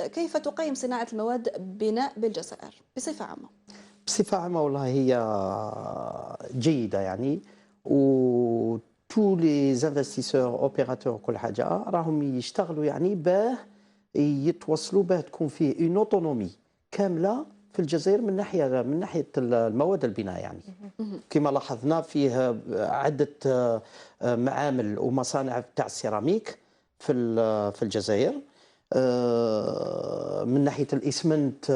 كيف تقيم صناعة المواد بناء بالجزائر بصفة عامة؟ بصفة عامة والله هي جيدة يعني، و tous les investisseurs opérateurs كل حاجة راهم يشتغلوا يعني باه يتوصلوا باه تكون فيه اون اوتونومي كاملة في الجزائر من ناحية المواد البناء يعني. كما لاحظنا فيه عدة معامل ومصانع تاع السيراميك في الجزائر. من ناحية الإسمنت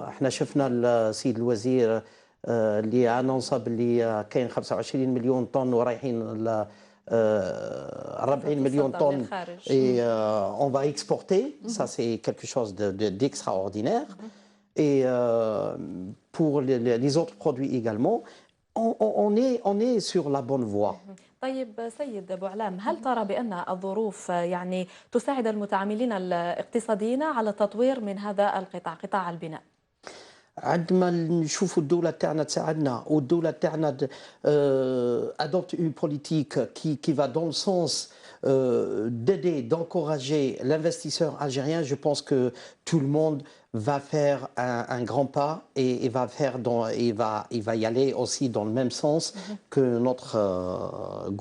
احنا شفنا السيد الوزير اللي انونصا باللي كاين 25 مليون طن ورايحين ل 40 مليون طن et on va exporter. Ça c'est quelque chose d'extraordinaire. Et pour les autres produits également, on est sur la bonne voie. طيب سيد أبو علام، هل ترى بأن الظروف يعني تساعد المتعاملين الاقتصاديين على التطوير من هذا القطاع، قطاع البناء؟ عندما نشوفوا الدولة تاعنا تساعدنا والدولة تاعنا adopte une politique qui va dans le sens d'aider, d'encourager l'investisseur algérien, je pense que tout le monde va faire un grand pas et va y aller aussi dans le même sens que notre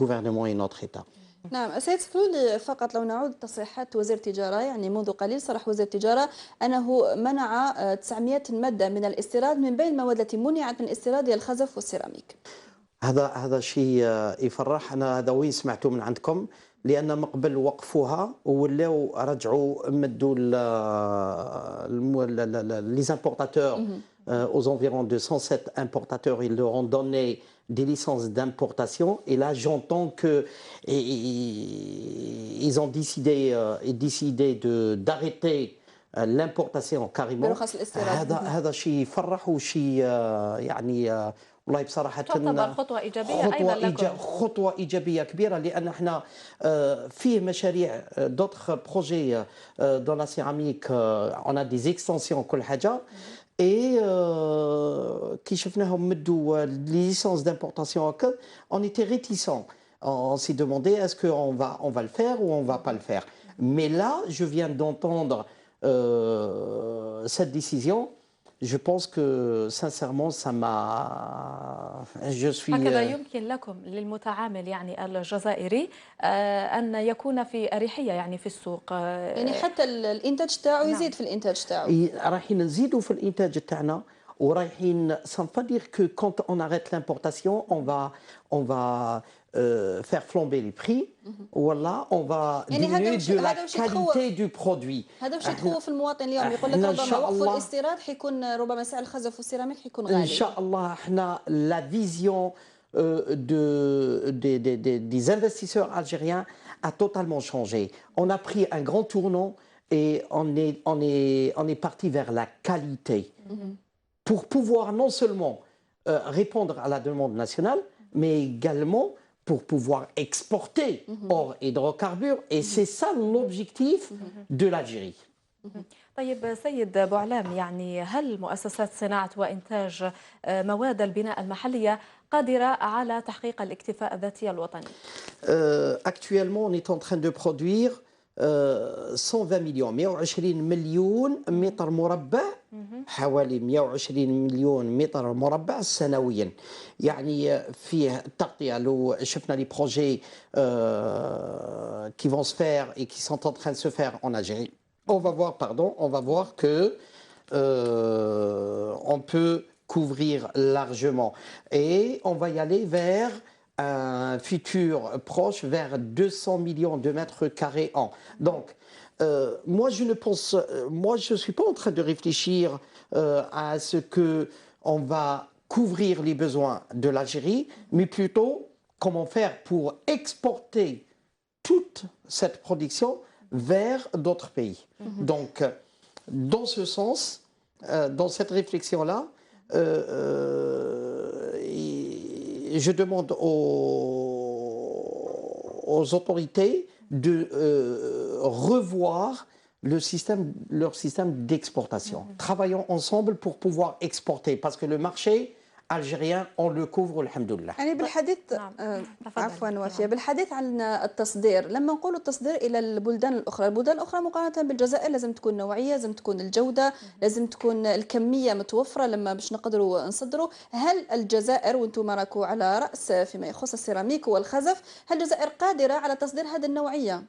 gouvernement et notre État. نعم سيد سفلول، فقط لو نعود تصريحات وزير التجارة، يعني منذ قليل صرح وزير التجارة أنه منع 900 مادة من الاستيراد، من بين المواد التي منعت من الاستيراد هي الخزف والسيراميك. هذا شيء يفرح. انا هذا وين سمعته من عندكم؟ لان من قبل وقفوها ولاو رجعوا مدوا les importateurs aux environs de 107 importateurs, ils leur ont donné des licences d'importation. Et là, j'entends que ils ont décidé d'arrêter l'importation carrément. هذا شيء يفرح وشيء يعني والله بصراحة تعتبر خطوة إيجابية أيضا لكم. خطوة إيجابية كبيرة، لأن احنا فيه مشاريع d'autres projets dans la céramique, on a des extensions كل حاجة. Et كي شفناهم مدوا les licences d'importation هكا on était réticents. On s'est demandé est-ce qu'on va le faire ou on va pas le faire. Mais là, je viens d'entendre cette décision. Je pense que sincèrement ça m'a je suis هكذا يمكن لكم للمتعامل يعني الجزائري أن يكون في أريحية يعني في السوق، يعني حتى الإنتاج تاعو يزيد في الإنتاج تاعو. رايحين نزيدوا في الإنتاج تاعنا ورايحين ça ne veut pas dire que quand on arrête l'importation on va faire flamber les prix. Voilà, on va diminuer de la qualité du produit. هذا باش يخوف المواطن اليوم، يقول لك ربما وقف الاستيراد حيكون ربما سعر الخزف والسيراميك حيكون غالي. ان شاء الله احنا la vision des investisseurs algériens a totalement changé. On a pris un grand tournant et on est parti vers la qualité pour pouvoir non seulement répondre à la demande nationale, mais également pour pouvoir exporter or hydrocarbures. Et c'est ça l'objectif de l'Algérie. طيب سيد أبو علام، يعني هل مؤسسات صناعة وإنتاج مواد البناء المحلية قادرة على تحقيق الاكتفاء الذاتي الوطني؟ Actuellement, on est en train de produire 120 millions 120 مليون متر مربع، حوالي 120 مليون متر مربع سنويا. يعني فيه تغطية. لو شفنا لي بروجي qui vont se faire et qui sont en train de se faire en Algérie, on va voir que on peut couvrir largement et on va y aller vers un futur proche vers 200 millions de mètres carrés an. Donc, moi je suis pas en train de réfléchir à ce que on va couvrir les besoins de l'Algérie, mais plutôt comment faire pour exporter toute cette production vers d'autres pays. Donc, dans ce sens, dans cette réflexion-là, je demande aux autorités de revoir leur système d'exportation. Travaillons ensemble pour pouvoir exporter, parce que le marché algérien, on le couvre, alhamdoulilah. يعني بالحديث نعم. تفضل. عفوا وافية، بالحديث عن التصدير، لما نقول التصدير إلى البلدان الأخرى، البلدان الأخرى مقارنة بالجزائر لازم تكون نوعية، لازم تكون الجودة، لازم تكون الكمية متوفرة لما باش نقدروا نصدروا. هل الجزائر، وانتم راكوا على رأس فيما يخص السيراميك والخزف، هل الجزائر قادرة على تصدير هذه النوعية؟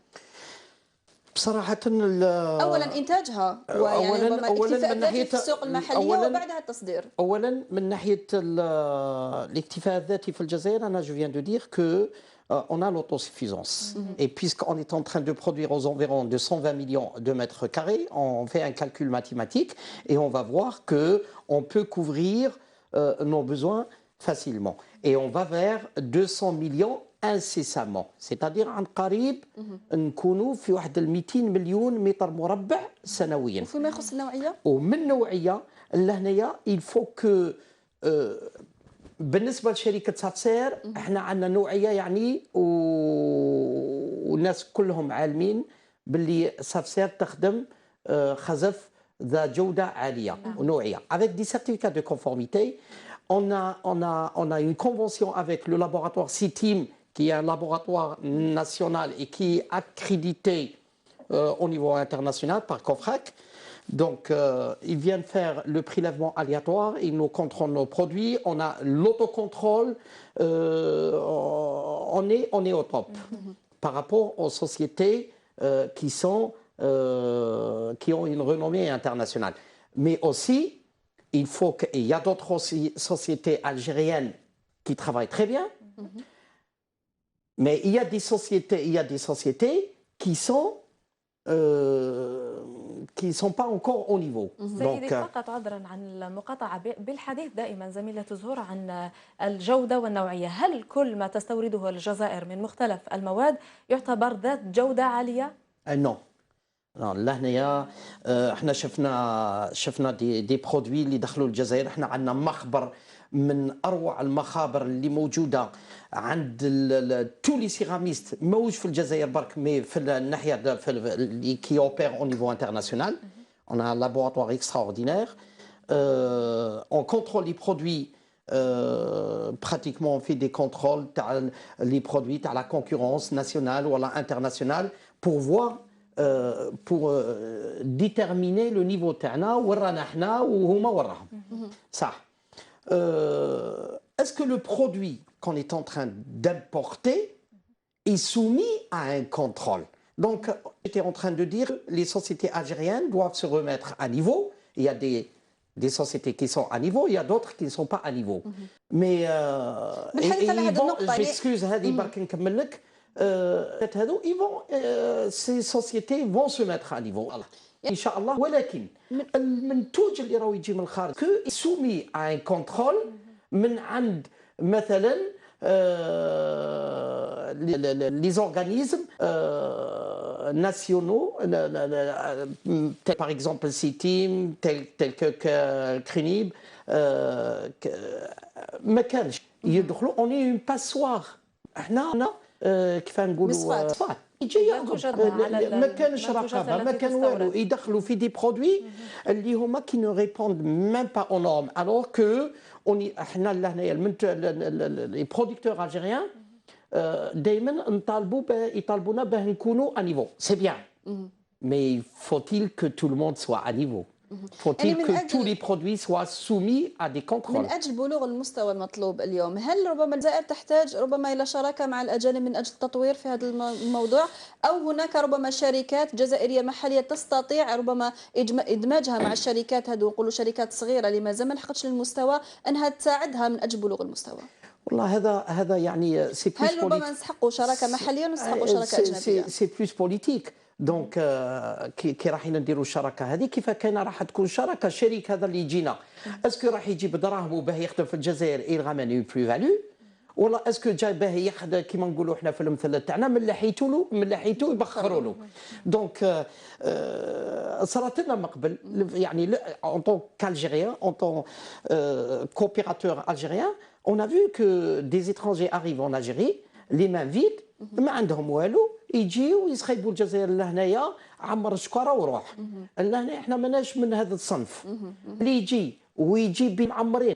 بصراحة أولا إنتاجها، ويعني ربما الاكتفاء الذاتي في السوق المحلية، وبعدها التصدير. أولا من ناحية الاكتفاء الذاتي في الجزائر، أنا je viens de dire que on a l'autosuffisance. Et puisqu'on est en train de produire aux environs de 120 millions de mètres carrés, on fait un calcul mathématique et on va voir qu'on peut couvrir nos besoins facilement. Et on va vers 200 millions incessamment. C'est-à-dire عن قريب نكونوا في واحد 200 مليون متر مربع سنويا. وفيما يخص النوعية؟ ومن نوعية لهنايا il faut que بالنسبة لشركة سافسير احنا عندنا نوعية يعني والناس كلهم عالمين باللي سافسير تخدم خزف ذا جودة عالية ونوعية. Avec des certificats de conformité, on a une convention avec le laboratoire CITIM, qui est un laboratoire national et qui est accrédité au niveau international par COFRAC. Donc, ils viennent faire le prélèvement aléatoire, ils nous contrôlent nos produits, on a l'autocontrôle, on est au top par rapport aux sociétés qui ont une renommée internationale. Mais aussi, il y a d'autres sociétés algériennes qui travaillent très bien, mais il y a des sociétés qui sont pas encore au niveau. سيدي فقط عذرا عن المقاطعة، بالحديث دائما زميلة زهور عن الجودة والنوعية، هل كل ما تستورده الجزائر من مختلف المواد يعتبر ذات جودة عالية؟ Non. لهنايا احنا شفنا دي برودوي اللي دخلوا الجزائر. احنا عندنا مخبر من اروع المخابر اللي موجوده عند تو لي سيراميست، موج في الجزائر برك مي في الناحيه اللي كي اوبير او نيفو انترناسيونال. On a un laboratoire extraordinaire. On contrôle les produits. Pratiquement on fait des contrôles les produits à la concurrence nationale ou internationale pour voir pour déterminer le niveau تاعنا ورانا احنا وهما وراهم. صح. Est-ce que le produit qu'on est en train d'importer est soumis à un contrôle? Donc, j'étais en train de dire que les sociétés algériennes doivent se remettre à niveau. Il y a des sociétés qui sont à niveau, il y a d'autres qui ne sont pas à niveau. Mais j'excuse, هذه برك نكمل لك. Ces sociétés vont se mettre à niveau. إن شاء الله. ولكن المنتوج اللي راهو يجي من الخارج que soumis à un contrôle من عند مثلا les organismes nationaux, par exemple CITIM, tel que CRINIB, ما كانش يدخلوا. on est une passoire. احنا كيف نقولوا صفات ما كانش رقابه، ما كان والو، يدخلوا في دي برودوي اللي هما كي نو ريبوند ميم با او نورم. الوغ كو احنا لهنايا لي برودكتور الجيريان دائما يطالبونا باه نكونوا ا نيفو. سي بيان مي faut-il que tout le monde soit à niveau. Faut-il que tous les produits soient soumis à des contrôles. من أجل بلوغ المستوى المطلوب اليوم، هل ربما الجزائر تحتاج ربما إلى شراكة مع الأجانب من أجل التطوير في هذا الموضوع، أو هناك ربما شركات جزائرية محلية تستطيع ربما إدماجها مع الشركات هذو، نقولوا شركات صغيرة اللي مازال ما لحقتش للمستوى، أنها تساعدها من أجل بلوغ المستوى؟ والله هذا يعني سي بلوس هل ربما نسحقوا شراكة محلية ونسحقوا شراكة أجنبية؟ سي بلوس بوليتيك. دونك كي راح نديروا الشراكه هذه كيف كان راح تكون شراكه الشريك هذا اللي يجينا اسكو راح يجيب دراهمه باه يخدم في الجزائر اي غامن اون بلو فالو، ولا اسكو جاي باه ياخذ كيما نقولوا احنا في المثل تاعنا من لحيته يبخروا له. دونك صارت لنا من قبل يعني en tant qu'Algérien, en tant coopérateur algérien, on a vu que des étrangers arrivent en Algérie les mains vides، ما عندهم والو، يجيو يسخيبوا الجزائر لهنايا عمر الشكاره وروح. لهنا احنا ماناش من هذا الصنف اللي يجي ويجي بمعمرين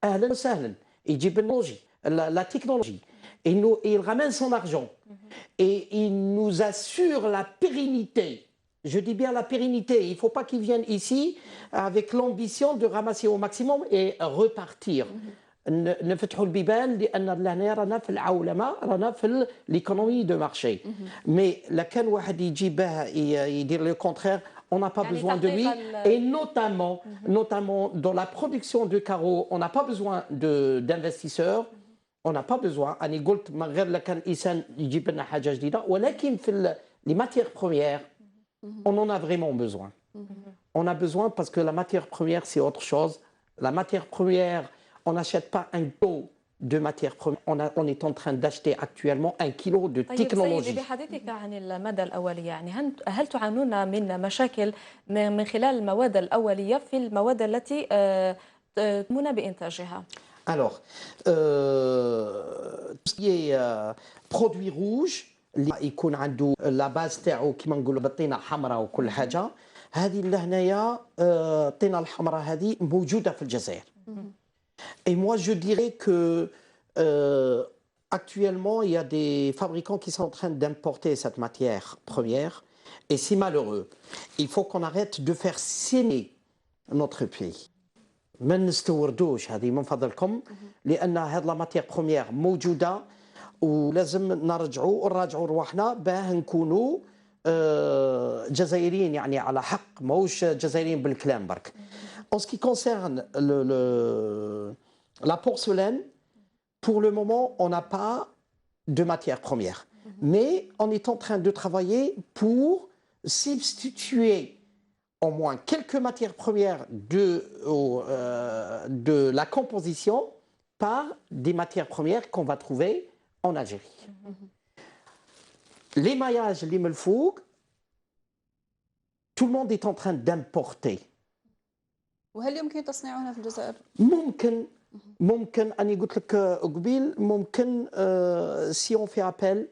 أهلا وسهلا يجيب la technologie. Il ramène son argent. Et il nous assure la pérennité. Je dis bien la pérennité. Il ne faut pas qu'ils viennent ici avec l'ambition de ramasser au maximum et repartir. نفتحوا البيبان لان لهنا رانا في العولمه رانا في ليكونومي دو مارشي مي لا كان واحد يجيبه يدير لو كونترير on n'a pas besoin de lui et notamment dans la production de carreaux on n'a pas besoin d'investisseurs on n'a pas besoin أنا قلت من غير لكان الإنسان يجيب لنا حاجة جديدة ولكن في les matières premières on en a vraiment besoin on a besoin parce que la matière première c'est autre chose la matière première on n'achète pas un kilo de matière première on est en train d'acheter actuellement un kilo de technologie. سيدي بحديثك عن المدى الأولي يعني هل تعانون من مشاكل من خلال المواد الأولية في المواد التي تقومون بإنتاجها؟ Alors, tout ce qui est produit rouge اللي يكون عنده لا باز تاعو كيما نقولوا بالطينه حمراء وكل حاجه هذه اللي هنايا الطينه الحمراء هذه موجوده في الجزائر. Et moi je dirais que actuellement il y a des fabricants qui sont en train d'importer cette matière première et c'est malheureux. Il faut qu'on arrête de faire saigner notre pays. ما نستوردوش هذه من فضلكم لان هذه لا ماتير بروميير موجوده ولازم نراجعوا رواحنا باه نكونوا جزائريين يعني على حق ماهوش جزائريين بالكلام برك. En ce qui concerne la porcelaine, pour le moment, on n'a pas de matière première. Mais on est en train de travailler pour substituer au moins quelques matières premières de la composition par des matières premières qu'on va trouver en Algérie. L'émaillage, l'imelfouk, tout le monde est en train d'importer. وهل يمكن تصنيعها في الجزائر؟ ممكن أنا قلت لك قبيل ممكن si on fait appel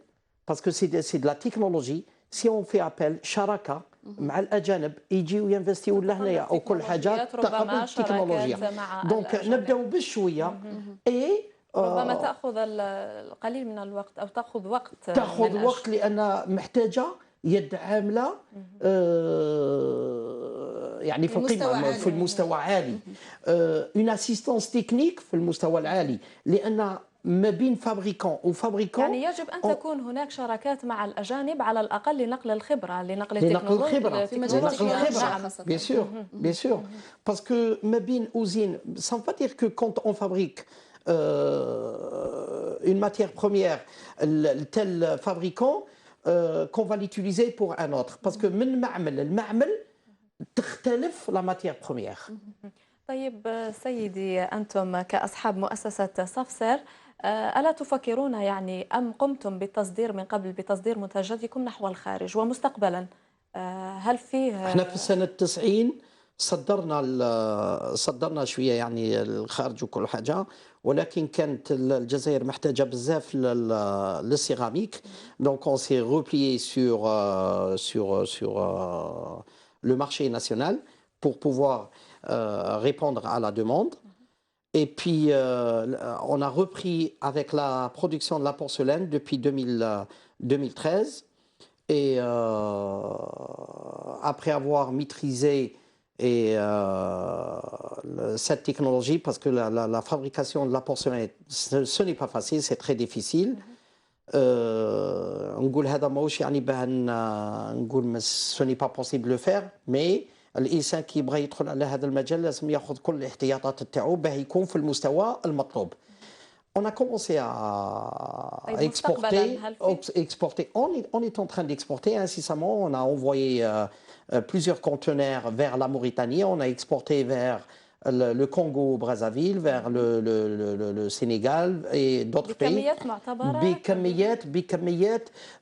parce que c'est de la technologie si on fait appel شراكة مع الأجانب يجيو ينفستيو لهنايا أو كل حاجة تقبل التكنولوجيا دونك نبداو بشوية اي ربما تأخذ القليل من الوقت أو تأخذ وقت لأن محتاجة يد عاملة يعني في القمة في المستوى عالي une assistance technique في المستوى العالي لأن ما بين فابريكون وفابريكون يعني يجب أن تكون هناك شراكات مع الأجانب على الأقل لنقل الخبرة لنقل الخبرة في مجال التكنولوجيا bien sûr parce que ما بين usine ça ne veut pas dire que quand on fabrique une matière première tel fabricant qu'on va l'utiliser pour un autre parce que من معمل المعمل تختلف la matière première. طيب سيدي أنتم كأصحاب مؤسسة صفسر ألا تفكرون يعني أم قمتم بالتصدير من قبل بتصدير منتجاتكم نحو الخارج ومستقبلا هل فيه احنا في سنة 90 صدرنا شوية يعني الخارج وكل حاجة ولكن كانت الجزائر محتاجة بزاف للسيراميك donc on s'est replié sur le marché national pour pouvoir répondre à la demande. Et puis, on a repris avec la production de la porcelaine depuis 2013. Et après avoir maîtrisé cette technologie, parce que la fabrication de la porcelaine, ce n'est pas facile, c'est très difficile. نقول هذا ماهوش يعني باه نقول ce n'est pas possible de le faire, mais الانسان كي يبغى يدخل على هذا المجال لازم ياخذ كل الاحتياطات تاعو باه يكون في المستوى المطلوب. On a commencé à exporter. On est en train d'exporter incessamment. On a envoyé plusieurs conteneurs vers la Mauritanie. On a exporté vers le Congo-Brazzaville, vers le Sénégal et d'autres pays.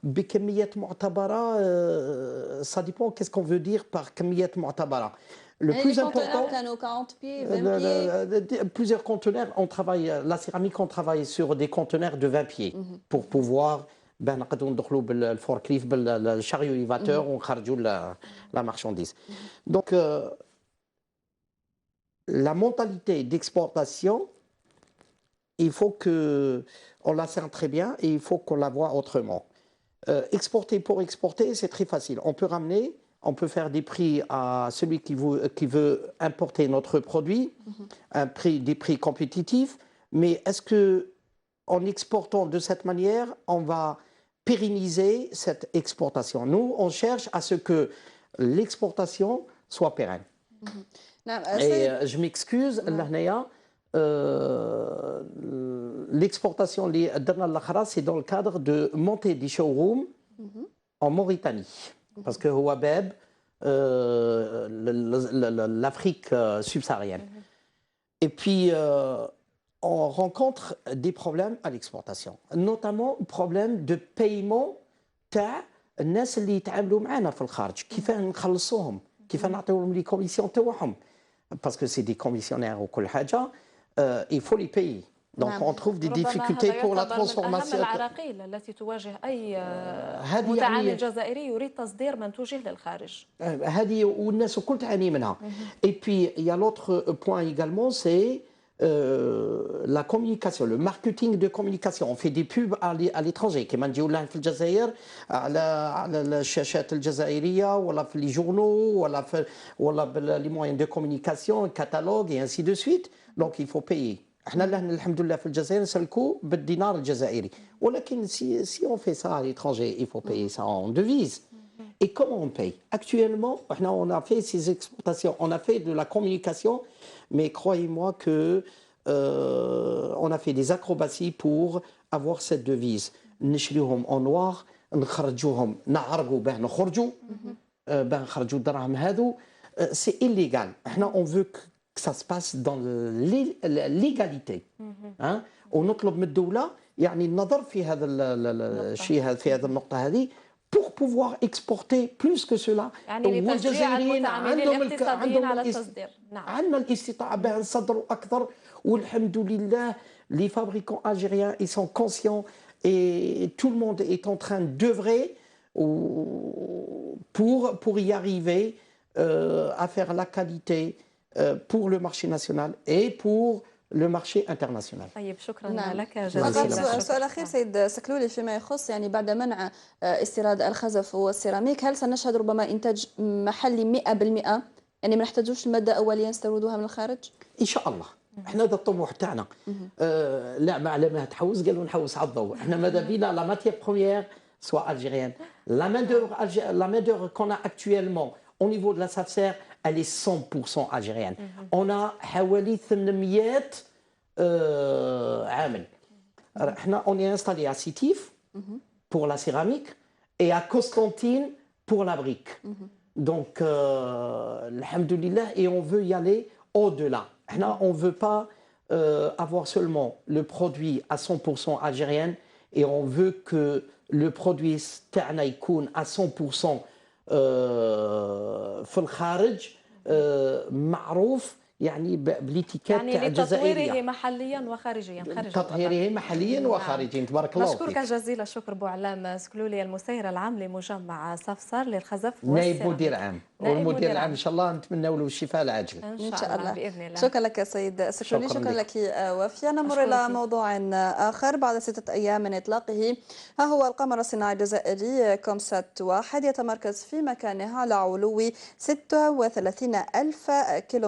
بكميات معتبرة. Ça dépend qu'est-ce qu'on veut dire par كميات معتبرة. Le plus important, 40 pieds, 20 pieds. Plusieurs conteneurs, on travaille, la céramique, on travaille sur des conteneurs de 20 pieds pour pouvoir نقدروا ندخلوا بالفوركليف بالشاريو ليفاتور ونخرجوا la marchandise. Donc la mentalité d'exportation il faut qu'on la cerne très bien et il faut qu'on la voit autrement. Exporter pour exporter, c'est très facile. On peut ramener, on peut faire des prix à celui qui veut importer notre produit, des prix compétitifs, mais est-ce que en exportant de cette manière, on va pérenniser cette exportation? Nous, on cherche à ce que l'exportation soit pérenne. نعم Et je m'excuse, لهنايا, l'exportation اللي درنا الاخرى c'est dans le cadre de monter des showrooms en Mauritanie parce que هو باب l'Afrique subsaharienne. Et puis on rencontre des problèmes à l'exportation, notamment problème de paiement تاع الناس اللي يتعاملوا معنا في الخارج. كيف نخلصوهم؟ كيف نعطيوهم لي كوميسيون تاعهم؟ Parce que c'est des commissionnaires وكل حاجة, il faut les payer. Donc on trouve des difficultés pour la transformation. من أهم العراقيل التي تواجه أي متعامل جزائري يريد تصدير منتوجه للخارج. هذه والناس الكل تعاني منها. Et puis il y a l'autre point également, c'est la communication, le marketing de communication. On fait des pubs à l'étranger. كما نجيو لها في الجزائر على الشاشات الجزائرية ولا في les journaux ولا les moyens de communication, catalogue et ainsi de suite. Donc il faut payer. احنا الحمد لله في الجزائر نسلكوا بالدينار الجزائري. ولكن si on fait ça à l'étranger, il faut payer ça en devise. Et comment on paye? Actuellement, on a fait ces exportations, on a fait de la communication, mais croyez-moi que on a fait des acrobaties pour avoir cette devise. نشريهم en noir, نخرجوهم نعرقوا باه نخرجوا باه نخرجوا الدراهم هذو. C'est illégal. On veut que ça se passe dans l'égalité. ونطلب من الدولة يعني النظر في هذا الشيء, في هذه النقطة هذه, pour pouvoir exporter plus que cela. يعني لتشجيع المتعاملين الاقتصاديين على التصدير. عندنا الاستطاعة باه نصدروا أكثر, والحمد لله les fabricants algériens ils sont conscients et tout le monde est en train d'œuvrer pour y arriver à faire la qualité pour le marché national et pour le marché international. طيب شكرا لك جزيلا. سؤال أخير سيد سكلولي فيما يخص يعني بعد منع استيراد الخزف والسيراميك، هل سنشهد ربما إنتاج محلي 100%؟ يعني ما نحتاجوش المادة أوليا نستوردوها من الخارج؟ إن شاء الله. احنا هذا الطموح تاعنا. لا ما على ما تحوس قالوا نحوس على الضوء. احنا ماذا بينا لا ماتيير بروميير سوا algérienne. La main d'œuvre qu'on a actuellement au niveau de la SAFSER, elle est 100% algérienne. On a حوالي 800 عامل. On est installé à Sétif pour la céramique et à Constantine pour la brique. Donc, alhamdoulilah, et on veut y aller au-delà. On ne veut pas avoir seulement le produit à 100% algérien, et on veut que le produit تاعنا يكون à 100% في الخارج معروف يعني بالاتيكيت تاع الجزائريه، يعني لتطويره محليا وخارجيا. تطهيره محليا وخارجيا. تبارك الله فيك. نشكرك جزيل الشكر بوعلام سكلولي، المسير العام لمجمع صفصر للخزف نائب مدير عام. والمدير العام ان شاء الله نتمنى له الشفاء العاجل ان شاء الله باذن الله. شكرا لك سيد سكلولي. شكرا لك وفيا. نمر الى موضوع اخر. بعد 6 ايام من اطلاقه، ها هو القمر الصناعي الجزائري كومسات 1 يتمركز في مكانه على علو 36,000 كيلومتر